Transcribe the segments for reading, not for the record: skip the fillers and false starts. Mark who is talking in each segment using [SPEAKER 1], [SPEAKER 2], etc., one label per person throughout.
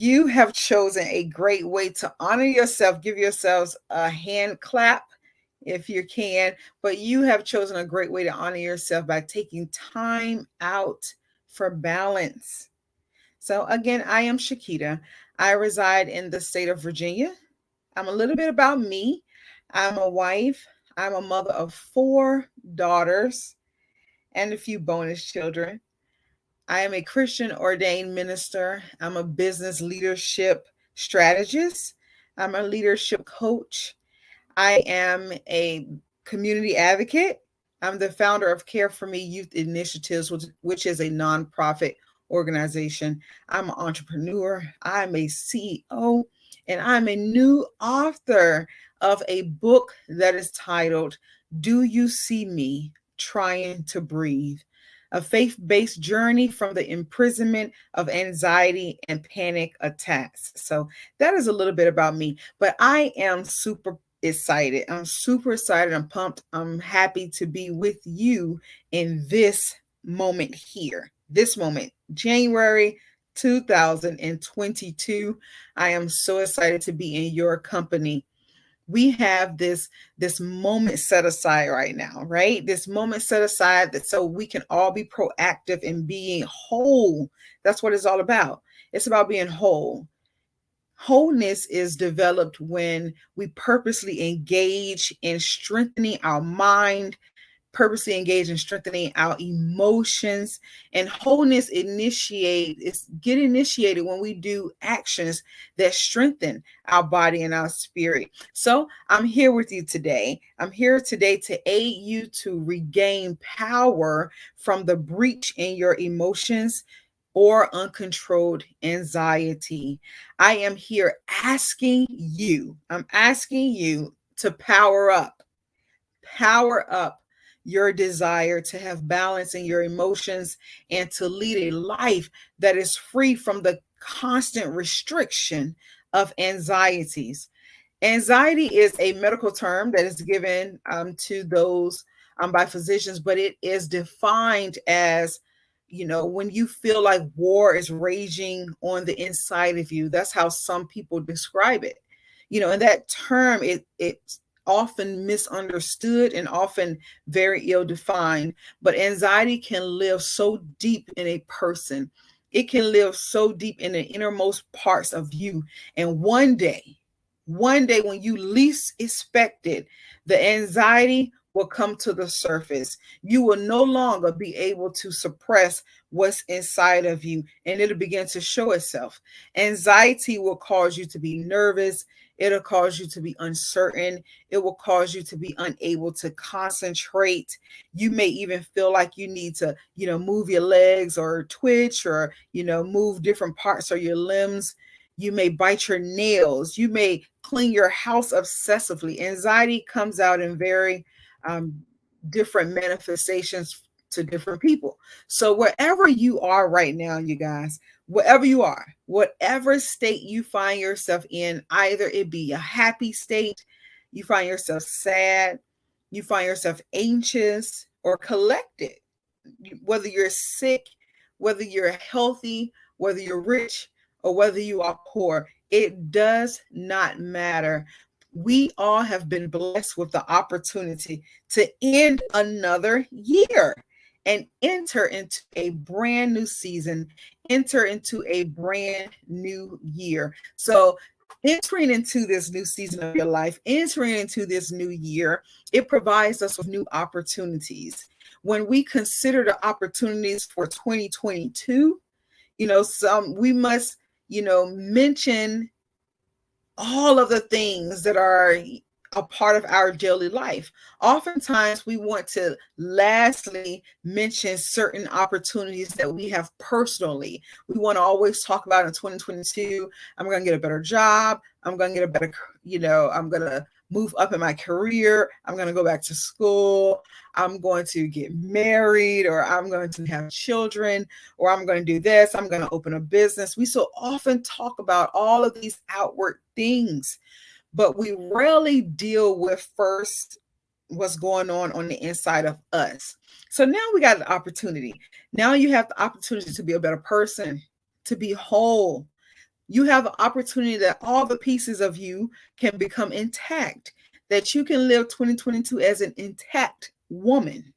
[SPEAKER 1] You have chosen a great way to honor yourself. Give yourselves a hand clap if you can, but you have chosen a great way to honor yourself by taking time out for balance. So, again, I am Shekita. I reside in the state of Virginia. I'm a little bit about me. I'm a wife, I'm a mother of four daughters and a few bonus children. I am a Christian ordained minister. I'm a business leadership strategist. I'm a leadership coach. I am a community advocate. I'm the founder of Care for Me Youth Initiatives, which is a nonprofit organization. I'm an entrepreneur. I'm a CEO, and I'm a new author of a book that is titled Do You See Me Trying to Breathe? A faith based journey from the imprisonment of anxiety and panic attacks. So, that is a little bit about me, but I am super excited. I'm super excited. I'm pumped. I'm happy to be with you in this moment here. This moment, January 2022. I am so excited to be in your company. We have this moment set aside right now, right? This moment set aside that so we can all be proactive in being whole. That's what it's all about. It's about being whole. Wholeness is developed when we purposely engage in strengthening our mind, purposely engage in strengthening our emotions, and wholeness get initiated when we do actions that strengthen our body and our spirit. So I'm here with you today. I'm here today to aid you to regain power from the breach in your emotions or uncontrolled anxiety. I am here I'm asking you to power up your desire to have balance in your emotions and to lead a life that is free from the constant restriction of anxieties. Anxiety is a medical term that is given to those by physicians, but it is defined as, when you feel like war is raging on the inside of you. That's how some people describe it. And that term, it's often misunderstood and often very ill defined. But anxiety can live so deep in a person. It can live so deep in the innermost parts of you. And one day when you least expect it, the anxiety will come to the surface. You will no longer be able to suppress what's inside of you, and it'll begin to show itself. Anxiety will cause you to be nervous. It'll cause you to be uncertain. It will cause you to be unable to concentrate. You may even feel like you need to, move your legs or twitch or, move different parts of your limbs. You may bite your nails. You may clean your house obsessively. Anxiety comes out in very different manifestations to different people. So wherever you are right now, you guys, wherever you are, whatever state you find yourself in, either it be a happy state, you find yourself sad, you find yourself anxious or collected, whether you're sick, whether you're healthy, whether you're rich, or whether you are poor, it does not matter. We all have been blessed with the opportunity to end another year and enter into a brand new season, enter into a brand new year. So, entering into this new season of your life, entering into this new year, it provides us with new opportunities. When we consider the opportunities for 2022, we must, mention all of the things that are a part of our daily life. Oftentimes, we want to lastly mention certain opportunities that we have personally. We want to always talk about in 2022, I'm going to get a better job. I'm going to get a better, I'm going to move up in my career. I'm going to go back to school. I'm going to get married, or I'm going to have children, or I'm going to do this. I'm going to open a business. We so often talk about all of these outward things, but we rarely deal with first what's going on the inside of us. So now we got an opportunity. Now you have the opportunity to be a better person, to be whole. You have an opportunity that all the pieces of you can become intact, that you can live 2022 as an intact woman.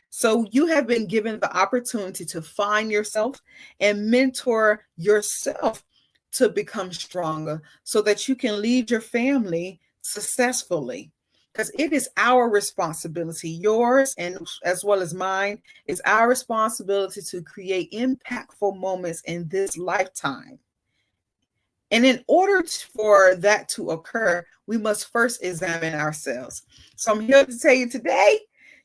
[SPEAKER 1] So you have been given the opportunity to find yourself and mentor yourself to become stronger so that you can lead your family successfully. Because it is our responsibility, yours and as well as mine, is our responsibility to create impactful moments in this lifetime. And in order for that to occur, we must first examine ourselves. So I'm here to tell you today,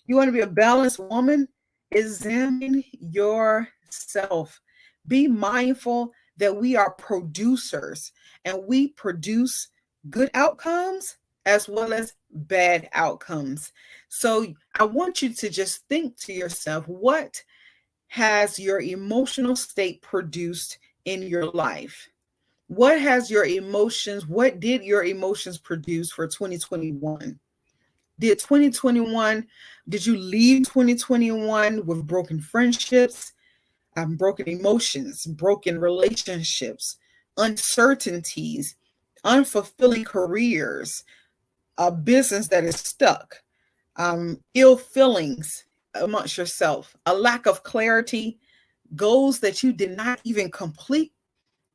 [SPEAKER 1] you want to be a balanced woman, examine yourself. Be mindful that we are producers and we produce good outcomes as well as bad outcomes. So I want you to just think to yourself, what has your emotional state produced in your life? What did your emotions produce for 2021? Did you leave 2021 with broken friendships, broken emotions, broken relationships, uncertainties, unfulfilling careers, a business that is stuck, ill feelings amongst yourself, a lack of clarity, goals that you did not even complete,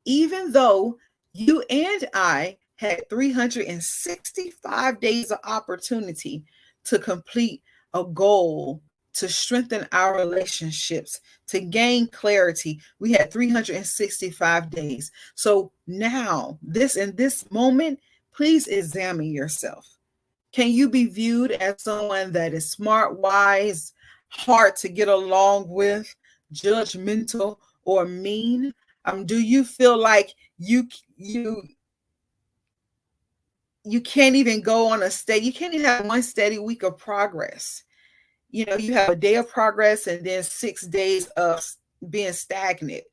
[SPEAKER 1] even though you and I had 365 days of opportunity to complete a goal, to strengthen our relationships, to gain clarity. We had 365 days. So now, in this moment, please examine yourself. Can you be viewed as someone that is smart, wise, hard to get along with, judgmental, or mean? Do you feel like you you can't even go on you can't even have one steady week of progress? You have a day of progress and then 6 days of being stagnant.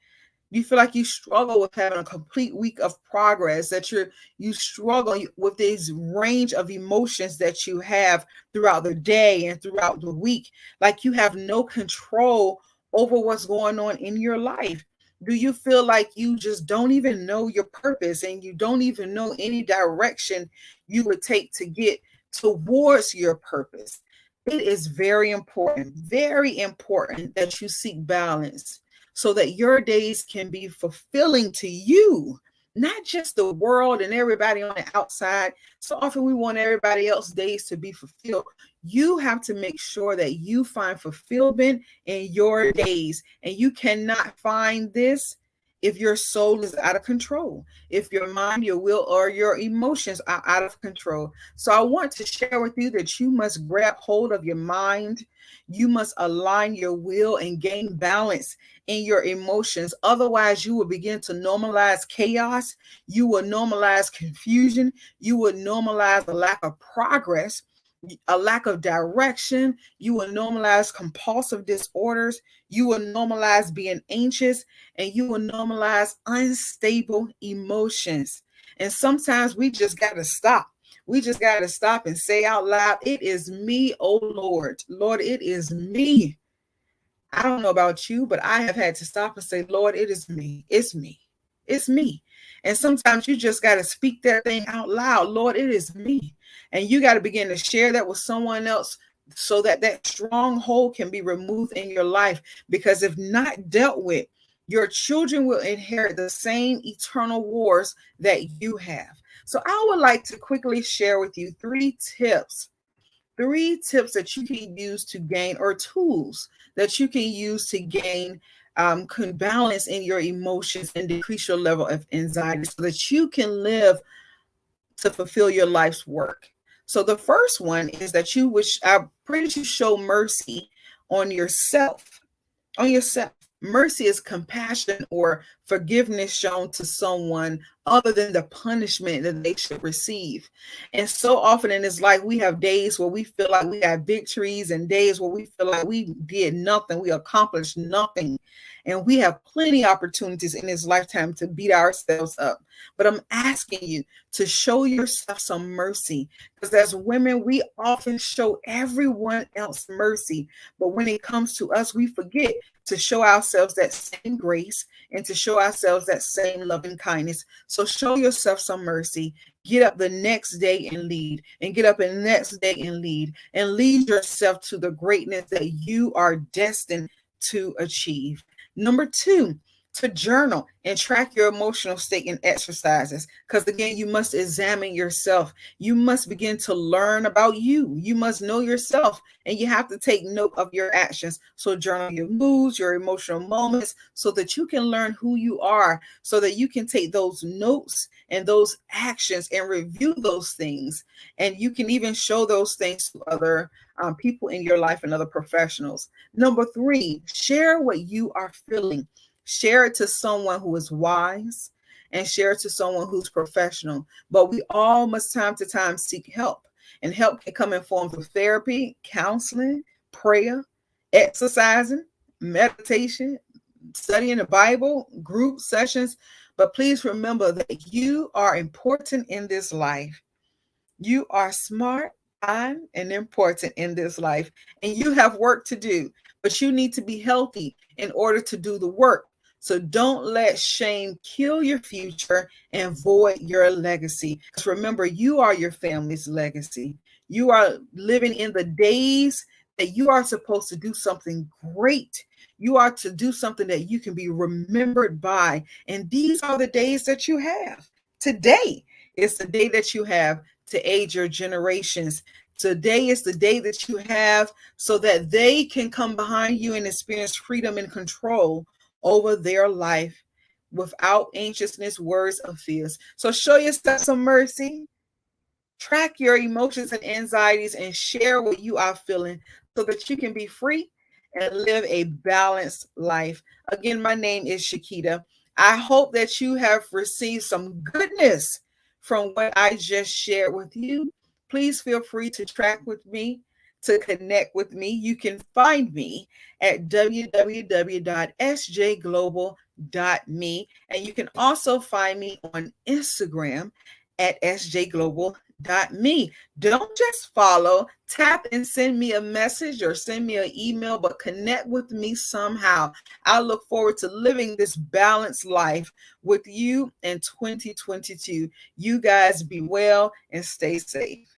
[SPEAKER 1] You feel like you struggle with having a complete week of progress, that you struggle with this range of emotions that you have throughout the day and throughout the week, like you have no control over what's going on in your life. Do you feel like you just don't even know your purpose and you don't even know any direction you would take to get towards your purpose? It is very important that you seek balance so that your days can be fulfilling to you, not just the world and everybody on the outside. So often we want everybody else's days to be fulfilled. You have to make sure that you find fulfillment in your days, and you cannot find this if your soul is out of control, if your mind, your will, or your emotions are out of control. So I want to share with you that you must grab hold of your mind. You must align your will and gain balance in your emotions. Otherwise, you will begin to normalize chaos. You will normalize confusion. You will normalize a lack of progress, a lack of direction. You will normalize compulsive disorders. You will normalize being anxious, and you will normalize unstable emotions. And sometimes we just got to stop. We just got to stop and say out loud, it is me, oh Lord. Lord, it is me. I don't know about you, but I have had to stop and say, Lord, it is me. It's me. It's me. And sometimes you just got to speak that thing out loud. Lord, it is me. And you got to begin to share that with someone else so that that stronghold can be removed in your life. Because if not dealt with, your children will inherit the same eternal wars that you have. So I would like to quickly share with you three tips that you can use to gain, or tools that you can use to gain balance in your emotions and decrease your level of anxiety so that you can live to fulfill your life's work. So the first one is that I pray that you show mercy on yourself. On yourself. Mercy is compassion or forgiveness shown to someone other than the punishment that they should receive. And so often in this life, we have days where we feel like we have victories and days where we feel like we did nothing, we accomplished nothing. And we have plenty of opportunities in this lifetime to beat ourselves up. But I'm asking you to show yourself some mercy, because as women, we often show everyone else mercy. But when it comes to us, we forget to show ourselves that same grace and to show show ourselves that same loving kindness. So show yourself some mercy. Get up the next day and lead, and get up the next day and lead yourself to the greatness that you are destined to achieve. Number two, to journal and track your emotional state in exercises. Because again, you must examine yourself. You must begin to learn about you. You must know yourself, and you have to take note of your actions. So journal your moods, your emotional moments, so that you can learn who you are, so that you can take those notes and those actions and review those things. And you can even show those things to other people in your life and other professionals. Number three, share what you are feeling. Share it to someone who is wise, and share it to someone who's professional. But we all must time to time seek help. And help can come in forms of therapy, counseling, prayer, exercising, meditation, studying the Bible, group sessions. But please remember that you are important in this life. You are smart, kind, and important in this life, and you have work to do, but you need to be healthy in order to do the work. So don't let shame kill your future and void your legacy. Because remember, you are your family's legacy. You are living in the days that you are supposed to do something great. You are to do something that you can be remembered by. And these are the days that you have. Today is the day that you have to aid your generations. Today is the day that you have so that they can come behind you and experience freedom and control over their life without anxiousness, worries, or fears. So show yourself some mercy. Track your emotions and anxieties and share what you are feeling so that you can be free and live a balanced life. Again, my name is Shekita. I hope that you have received some goodness from what I just shared with you. Please feel free to track with me, to connect with me. You can find me at www.sjglobal.me, and you can also find me on Instagram at sjglobal.me. Don't just follow, tap and send me a message or send me an email, but connect with me somehow. I look forward to living this balanced life with you in 2022. You guys be well and stay safe.